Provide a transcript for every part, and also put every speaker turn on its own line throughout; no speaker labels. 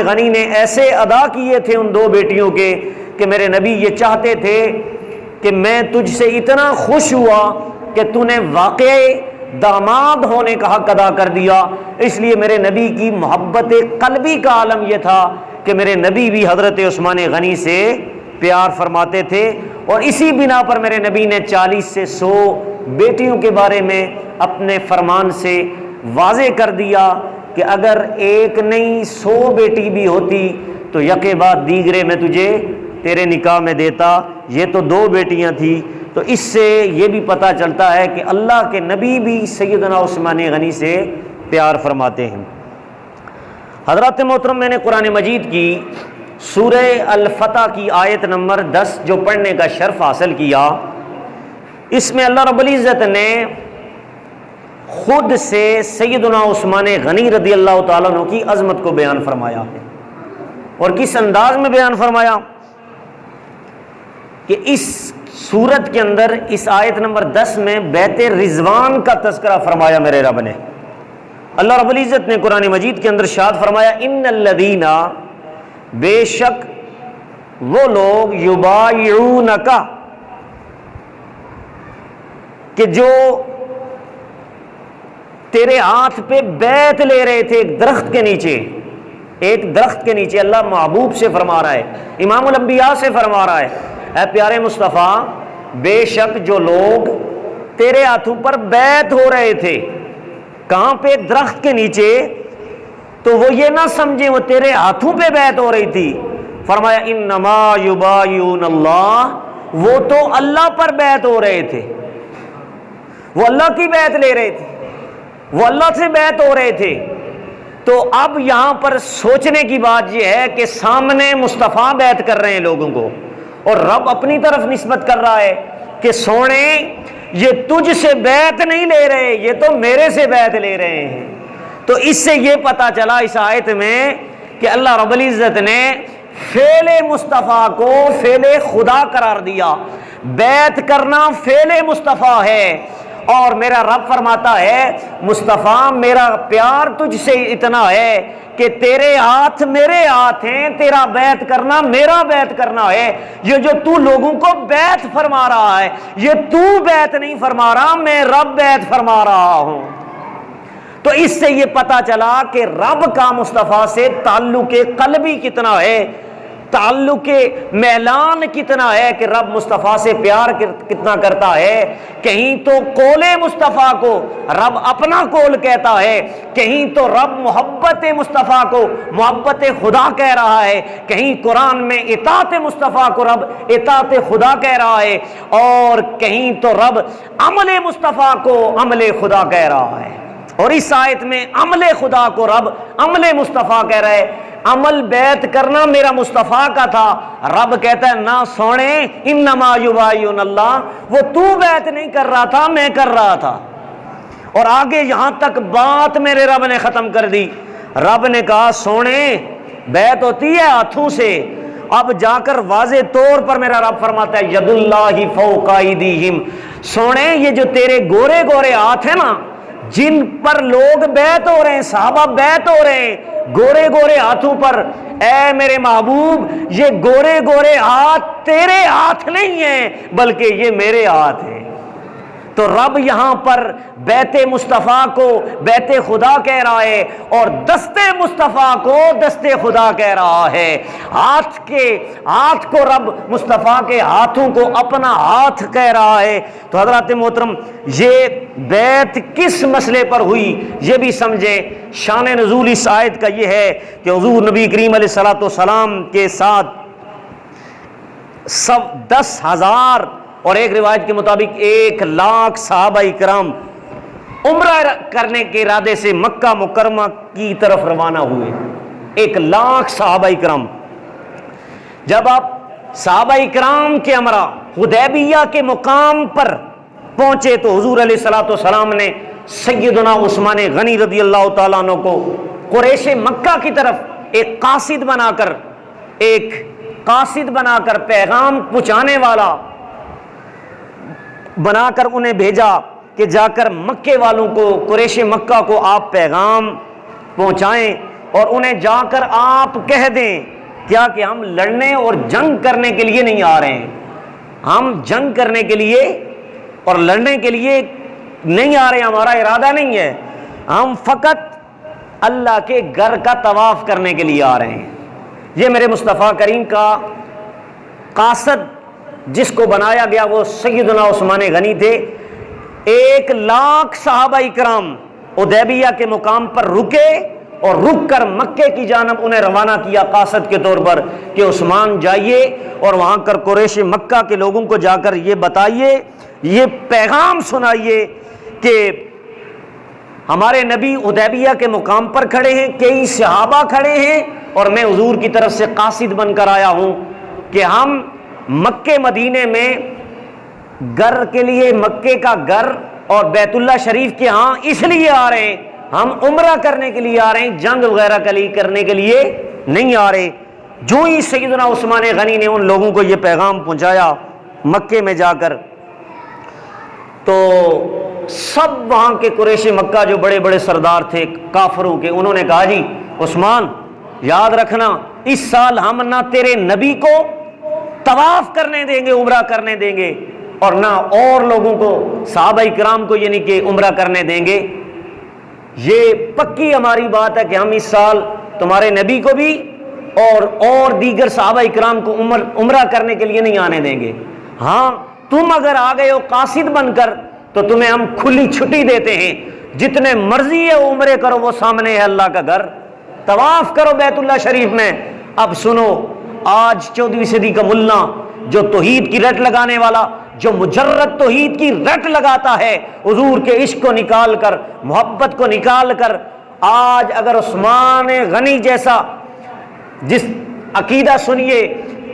غنی نے ایسے ادا کیے تھے ان دو بیٹیوں کے کہ میرے نبی یہ چاہتے تھے کہ میں تجھ سے اتنا خوش ہوا کہ تو نے واقعی داماد ہونے کا حق ادا کر دیا. اس لیے میرے نبی کی محبت قلبی کا عالم یہ تھا کہ میرے نبی بھی حضرت عثمان غنی سے پیار فرماتے تھے، اور اسی بنا پر میرے نبی نے 40 سے 100 بیٹیوں کے بارے میں اپنے فرمان سے واضح کر دیا کہ اگر ایک نہیں 100 بیٹی بھی ہوتی تو یکے بعد دیگرے میں تجھے تیرے نکاح میں دیتا. یہ تو 2 بیٹیاں تھیں. تو اس سے یہ بھی پتہ چلتا ہے کہ اللہ کے نبی بھی سیدنا عثمان غنی سے پیار فرماتے ہیں. حضرات محترم، میں نے قرآن مجید کی سورہ الفتح کی آیت نمبر 10 جو پڑھنے کا شرف حاصل کیا، اس میں اللہ رب العزت نے خود سے سیدنا عثمان غنی رضی اللہ تعالیٰ عنہ کی عظمت کو بیان فرمایا ہے. اور کس انداز میں بیان فرمایا کہ اس سورت کے اندر اس آیت نمبر 10 میں بیت رضوان کا تذکرہ فرمایا میرے رب نے. اللہ رب العزت نے قرآن مجید کے اندر ارشاد فرمایا ان الذین، بے شک وہ لوگ یبایعونک، کہ جو تیرے ہاتھ پہ بیعت لے رہے تھے ایک درخت کے نیچے. ایک درخت کے نیچے اللہ محبوب سے فرما رہا ہے، امام الانبیاء سے فرما رہا ہے، اے پیارے مصطفیٰ بے شک جو لوگ تیرے ہاتھوں پر بیعت ہو رہے تھے، کہاں پہ؟ درخت کے نیچے. تو وہ یہ نہ سمجھیں وہ تیرے ہاتھوں پہ بیعت ہو رہی تھی. فرمایا انما یبایعون اللہ، وہ تو اللہ پر بیعت ہو رہے تھے، وہ اللہ کی بیعت لے رہے تھے، وہ اللہ سے بیعت ہو رہے تھے. تو اب یہاں پر سوچنے کی بات یہ ہے کہ سامنے مصطفیٰ بیعت کر رہے ہیں لوگوں کو، اور رب اپنی طرف نسبت کر رہا ہے کہ سونے یہ تجھ سے بیعت نہیں لے رہے، یہ تو میرے سے بیعت لے رہے ہیں. تو اس سے یہ پتہ چلا اس آیت میں کہ اللہ رب العزت نے فعل مصطفیٰ کو فعل خدا قرار دیا. بیعت کرنا فعل مصطفیٰ ہے، اور میرا رب فرماتا ہے مصطفیٰ میرا پیار تجھ سے اتنا ہے کہ تیرے ہاتھ میرے ہاتھ ہیں، تیرا بیعت کرنا میرا بیعت کرنا ہے. یہ جو تو لوگوں کو بیعت فرما رہا ہے، یہ تو بیعت نہیں فرما رہا، میں رب بیعت فرما رہا ہوں. تو اس سے یہ پتہ چلا کہ رب کا مصطفیٰ سے تعلق قلبی کتنا ہے، تعلق میلان کتنا ہے، کہ رب مصطفیٰ سے پیار کتنا کرتا ہے. کہیں تو قول مصطفیٰ کو رب اپنا قول کہتا ہے، کہیں تو رب محبت مصطفیٰ کو محبت خدا کہہ رہا ہے، کہیں قرآن میں اطاعت مصطفیٰ کو رب اطاعت خدا کہہ رہا ہے، اور کہیں تو رب عمل مصطفیٰ کو عمل خدا کہہ رہا ہے. اور اس آیت میں عمل خدا کو رب عمل مصطفیٰ کہہ رہا ہے. عمل بیعت کرنا میرا مصطفیٰ کا تھا، رب کہتا ہے نہ سونے انما یبایعون اللہ، وہ تو بیعت نہیں کر رہا تھا، میں کر رہا تھا. اور آگے یہاں تک بات میرے رب نے ختم کر دی. رب نے کہا سونے بیعت ہوتی ہے ہاتھوں سے. اب جا کر واضح طور پر میرا رب فرماتا ہے ید اللہ فوق ایدیہم، سونے یہ جو تیرے گورے گورے ہاتھ ہیں نا، جن پر لوگ بیعت ہو رہے ہیں، صحابہ بیعت ہو رہے ہیں گورے گورے ہاتھوں پر، اے میرے محبوب یہ گورے گورے ہاتھ تیرے ہاتھ نہیں ہیں بلکہ یہ میرے ہاتھ ہیں. تو رب یہاں پر بیت مصطفیٰ کو بیت خدا کہہ رہا ہے، اور دست مصطفیٰ کو دست خدا کہہ رہا ہے. ہاتھ کو رب مصطفیٰ کے ہاتھوں کو اپنا ہاتھ کہہ رہا ہے. تو حضرات محترم یہ بیعت کس مسئلے پر ہوئی یہ بھی سمجھیں. شان نزول اس آیت کا یہ ہے کہ حضور نبی کریم علیہ الصلوۃ والسلام کے ساتھ 10,000 اور ایک روایت کے مطابق 1,00,000 صحابہ کرام عمرہ کرنے کے ارادے سے مکہ مکرمہ کی طرف روانہ ہوئے. 1,00,000 صحابہ کرام. جب آپ صحابہ کرام کے ہمراہ حدیبیہ کے مقام پر پہنچے تو حضور علیہ الصلوۃ والسلام نے سیدنا عثمان غنی رضی اللہ تعالیٰ عنہ کو قریش مکہ کی طرف ایک قاصد بنا کر پیغام پہنچانے والا بنا کر انہیں بھیجا کہ جا کر مکے والوں کو قریش مکہ کو آپ پیغام پہنچائیں اور انہیں جا کر آپ کہہ دیں کیا کہ ہم لڑنے اور جنگ کرنے کے لیے نہیں آ رہے ہیں، ہم جنگ کرنے کے لیے اور لڑنے کے لیے نہیں آ رہے، ہمارا ارادہ نہیں ہے، ہم فقط اللہ کے گھر کا طواف کرنے کے لیے آ رہے ہیں۔ یہ میرے مصطفیٰ کریم کا قاصد جس کو بنایا گیا وہ سیدنا عثمان غنی تھے۔ 1,00,000 صحابہ کرام حدیبیہ کے مقام پر رکے اور رک کر مکے کی جانب انہیں روانہ کیا قاصد کے طور پر کہ عثمان جائیے اور وہاں کر قریش مکہ کے لوگوں کو جا کر یہ بتائیے، یہ پیغام سنائیے کہ ہمارے نبی حدیبیہ کے مقام پر کھڑے ہیں، کئی صحابہ کھڑے ہیں، اور میں حضور کی طرف سے قاصد بن کر آیا ہوں کہ ہم مکے مدینے میں گھر کے لیے، مکے کا گھر اور بیت اللہ شریف کے ہاں اس لیے آ رہے ہیں، ہم عمرہ کرنے کے لیے آ رہے ہیں، جنگ وغیرہ کرنے کے لیے نہیں آ رہے۔ جو ہی سیدنا عثمان غنی نے ان لوگوں کو یہ پیغام پہنچایا مکے میں جا کر، تو سب وہاں کے قریش مکہ جو بڑے بڑے سردار تھے کافروں کے، انہوں نے کہا جی عثمان یاد رکھنا اس سال ہم نہ تیرے نبی کو طواف کرنے دیں گے، عمرہ کرنے دیں گے، اور نہ اور لوگوں کو، صحابہ کرام کو یعنی کہ عمرہ کرنے دیں گے۔ یہ پکی ہماری بات ہے کہ ہم اس سال تمہارے نبی کو بھی اور دیگر صحابہ کرام کو عمرہ کرنے کے لیے نہیں آنے دیں گے۔ ہاں تم اگر آ گئے ہو قاصد بن کر تو تمہیں ہم کھلی چھٹی دیتے ہیں، جتنے مرضی ہے عمرے کرو، وہ سامنے ہے اللہ کا گھر، طواف کرو بیت اللہ شریف میں۔ اب سنو، آج 14ویں صدی کا ملا جو توحید کی رٹ لگانے والا، جو مجرد توحید کی رٹ لگاتا ہے، حضور کے عشق کو نکال کر، محبت کو نکال کر، آج اگر عثمان غنی جیسا، جس عقیدہ سنیے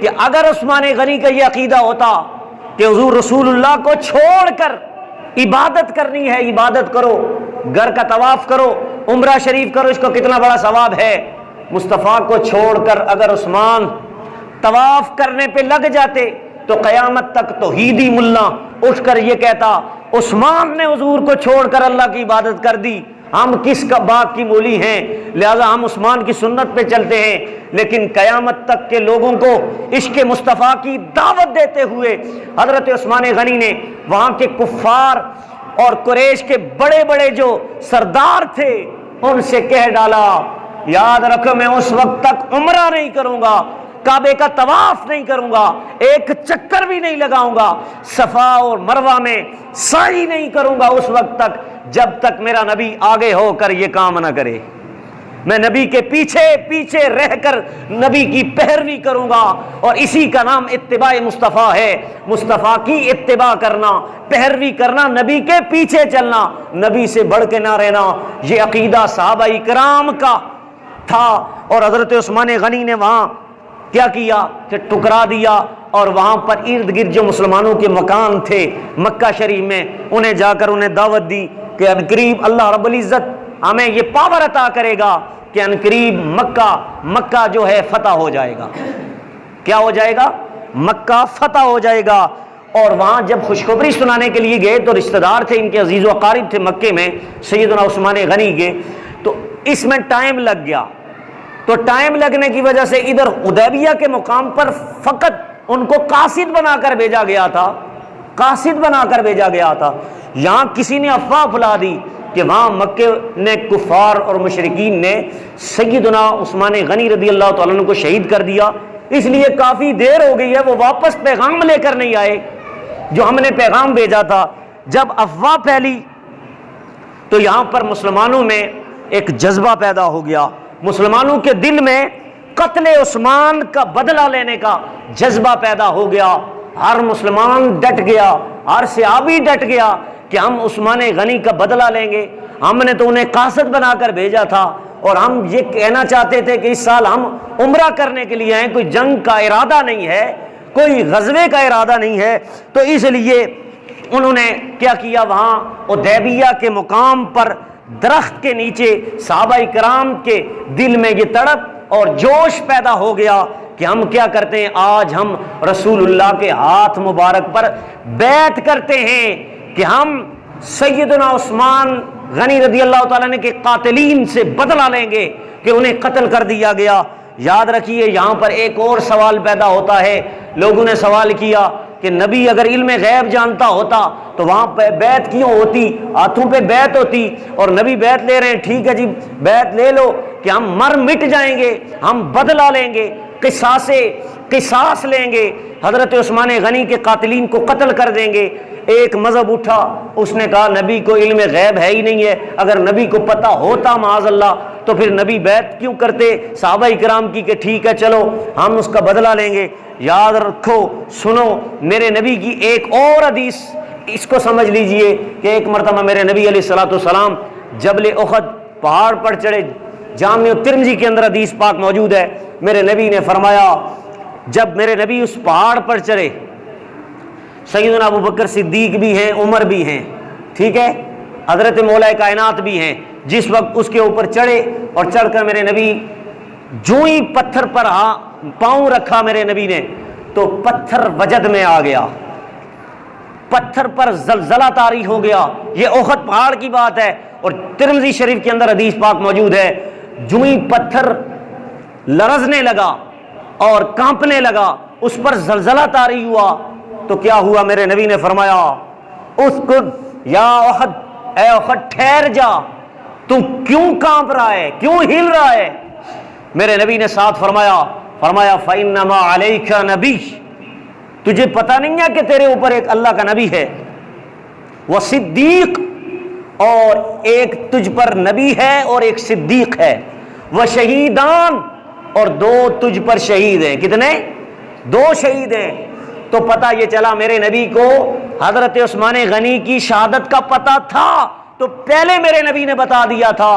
کہ اگر عثمان غنی کا یہ عقیدہ ہوتا کہ حضور رسول اللہ کو چھوڑ کر عبادت کرنی ہے، عبادت کرو، گھر کا طواف کرو، عمرہ شریف کرو، اس کو کتنا بڑا ثواب ہے، مصطفیٰ کو چھوڑ کر اگر عثمان طواف کرنے پہ لگ جاتے تو قیامت تک توحیدی ملا اٹھ کر یہ کہتا عثمان نے حضور کو چھوڑ کر اللہ کی عبادت کر دی، ہم کس کا باغ کی مولی ہیں، لہذا ہم عثمان کی سنت پہ چلتے ہیں۔ لیکن قیامت تک کے لوگوں کو عشق مصطفیٰ کی دعوت دیتے ہوئے حضرت عثمان غنی نے وہاں کے کفار اور قریش کے بڑے بڑے جو سردار تھے ان سے کہہ ڈالا یاد رکھو میں اس وقت تک عمرہ نہیں کروں گا، کعبے کا طواف نہیں کروں گا، ایک چکر بھی نہیں لگاؤں گا، صفا اور مروہ میں سعی نہیں کروں گا اس وقت تک جب تک میرا نبی آگے ہو کر یہ کام نہ کرے۔ میں نبی کے پیچھے پیچھے رہ کر نبی کی پیروی کروں گا، اور اسی کا نام اتباع مصطفیٰ ہے، مصطفیٰ کی اتباع کرنا، پیروی کرنا، نبی کے پیچھے چلنا، نبی سے بڑھ کے نہ رہنا۔ یہ عقیدہ صحابہ کرام کا تھا، اور حضرت عثمان غنی نے وہاں کیا کیا کہ ٹکرا دیا، اور وہاں پر ارد گرد جو مسلمانوں کے مکان تھے مکہ شریف میں انہیں جا کر انہیں دعوت دی کہ عنقریب اللہ رب العزت ہمیں یہ پاور عطا کرے گا کہ عنقریب مکہ جو ہے فتح ہو جائے گا۔ کیا ہو جائے گا؟ مکہ فتح ہو جائے گا۔ اور وہاں جب خوشخبری سنانے کے لیے گئے تو رشتہ دار تھے، ان کے عزیز و اقارب تھے مکے میں سیدنا عثمان غنی کے، تو اس میں ٹائم لگ گیا۔ تو ٹائم لگنے کی وجہ سے ادھر حدیبیہ کے مقام پر فقط ان کو قاصد بنا کر بھیجا گیا تھا، قاصد بنا کر بھیجا گیا تھا۔ یہاں کسی نے افواہ پھیلا دی کہ وہاں مکے نے کفار اور مشرکین نے سیدنا عثمان غنی رضی اللہ تعالیٰ عنہ کو شہید کر دیا، اس لیے کافی دیر ہو گئی ہے، وہ واپس پیغام لے کر نہیں آئے جو ہم نے پیغام بھیجا تھا۔ جب افواہ پھیلی تو یہاں پر مسلمانوں میں ایک جذبہ پیدا ہو گیا، مسلمانوں کے دل میں قتل عثمان کا بدلہ لینے کا جذبہ پیدا ہو گیا۔ ہر مسلمان ڈٹ گیا، ہر صحابی ڈٹ گیا کہ ہم عثمان غنی کا بدلہ لیں گے، ہم نے تو انہیں قاصد بنا کر بھیجا تھا، اور ہم یہ کہنا چاہتے تھے کہ اس سال ہم عمرہ کرنے کے لیے آئے، کوئی جنگ کا ارادہ نہیں ہے، کوئی غزوے کا ارادہ نہیں ہے۔ تو اس لیے انہوں نے کیا کیا، وہاں حدیبیہ کے مقام پر درخت کے نیچے صحابہ کرام کے دل میں یہ تڑپ اور جوش پیدا ہو گیا کہ ہم کیا کرتے ہیں، آج ہم رسول اللہ کے ہاتھ مبارک پر بیعت کرتے ہیں کہ ہم سیدنا عثمان غنی رضی اللہ تعالیٰ عنہ کے قاتلین سے بدلہ لیں گے، کہ انہیں قتل کر دیا گیا۔ یاد رکھیے یہاں پر ایک اور سوال پیدا ہوتا ہے، لوگوں نے سوال کیا کہ نبی اگر علم غیب جانتا ہوتا تو وہاں پہ بیعت کیوں ہوتی، ہاتھوں پہ بیعت ہوتی، اور نبی بیعت لے رہے ہیں، ٹھیک ہے جی بیعت لے لو کہ ہم مر مٹ جائیں گے، ہم بدلہ لیں گے، قصاص لیں گے، حضرت عثمان غنی کے قاتلین کو قتل کر دیں گے۔ ایک مذہب اٹھا، اس نے کہا نبی کو علم غیب ہے ہی نہیں ہے، اگر نبی کو پتہ ہوتا معاذ اللہ تو پھر نبی بیعت کیوں کرتے صحابہ کرام کی کہ ٹھیک ہے چلو ہم اس کا بدلہ لیں گے۔ یاد رکھو، سنو میرے نبی کی ایک اور حدیث، اس کو سمجھ لیجئے کہ ایک مرتبہ میرے نبی علیہ الصلوۃ والسلام جبل احد پہاڑ پر چڑھے، جامع ترمذی کے اندر حدیث پاک موجود ہے، میرے نبی نے فرمایا جب میرے نبی اس پہاڑ پر چڑھے، سیدنا ابو بکر صدیق بھی ہیں، عمر بھی ہیں، ٹھیک ہے، حضرت مولا کائنات بھی ہیں، جس وقت اس کے اوپر چڑھے اور چڑھ کر میرے نبی جو ہی پتھر پر پاؤں رکھا میرے نبی نے تو پتھر وجد میں آ گیا، پتھر پر زلزلہ طاری ہو گیا۔ یہ احد پہاڑ کی بات ہے، اور ترمذی شریف کے اندر حدیث پاک موجود ہے، جو ہی پتھر لرزنے لگا اور کانپنے لگا، اس پر زلزلہ طاری ہوا تو کیا ہوا؟ میرے نبی نے فرمایا اسکت یا احد، اے احد ٹھہر جا، تو کیوں کانپ رہا ہے، کیوں ہل رہا ہے؟ میرے نبی نے ساتھ فرمایا فَإِنَّمَا عَلَيْكَ نَبِيٌّ، تجھے پتہ نہیں ہے کہ تیرے اوپر ایک اللہ کا نبی ہے، وَصِدِّيقٌ، اور ایک تجھ پر نبی ہے اور ایک صدیق ہے، وَشَهِيدان، اور دو تجھ پر شہید ہیں۔ کتنے؟ دو شہید ہیں۔ تو پتہ یہ چلا میرے نبی کو حضرت عثمان غنی کی شہادت کا پتہ تھا تو پہلے میرے نبی نے بتا دیا تھا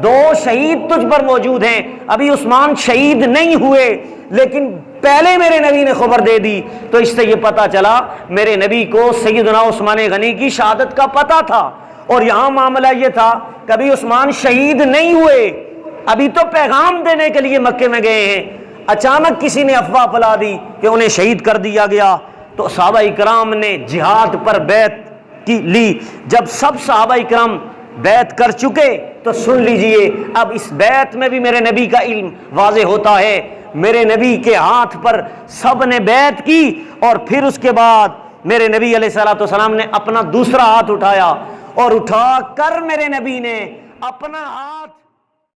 دو شہید تجھ پر موجود ہیں، ابھی عثمان شہید نہیں ہوئے لیکن پہلے میرے نبی نے خبر دے دی، تو اس سے یہ پتہ چلا میرے نبی کو سیدنا عثمان غنی کی شہادت کا پتہ تھا۔ اور یہاں معاملہ یہ تھا کبھی عثمان شہید نہیں ہوئے، ابھی تو پیغام دینے کے لیے مکے میں گئے ہیں، اچانک کسی نے افواہ پھیلا دی کہ انہیں شہید کر دیا گیا، تو صحابہ کرام نے جہاد پر بیعت کی لی۔ جب سب صحابہ کرام بیعت کر چکے تو سن لیجئے اب اس بیعت میں بھی میرے نبی کا علم واضح ہوتا ہے۔ میرے نبی کے ہاتھ پر سب نے بیعت کی، اور پھر اس کے بعد میرے نبی علیہ الصلوۃ والسلام نے اپنا دوسرا ہاتھ اٹھایا، اور اٹھا کر میرے نبی نے اپنا ہاتھ